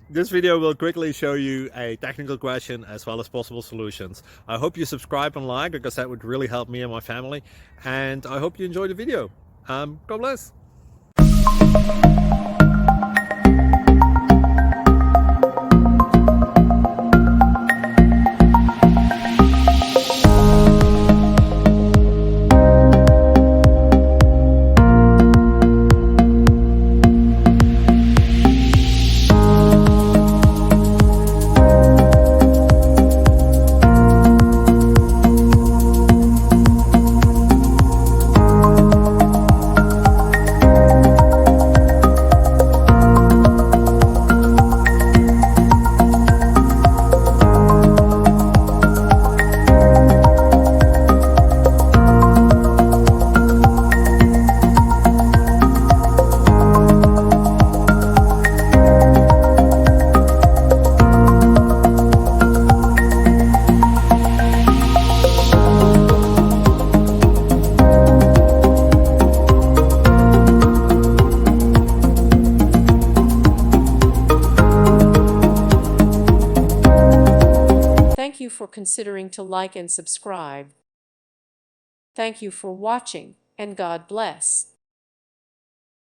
This video will quickly show you a technical question as well as possible solutions. I hope you subscribe and like, because that would really help me and my family. And I hope you enjoy the video. God bless. Thank you for considering to like and subscribe. Thank you for watching, and God bless.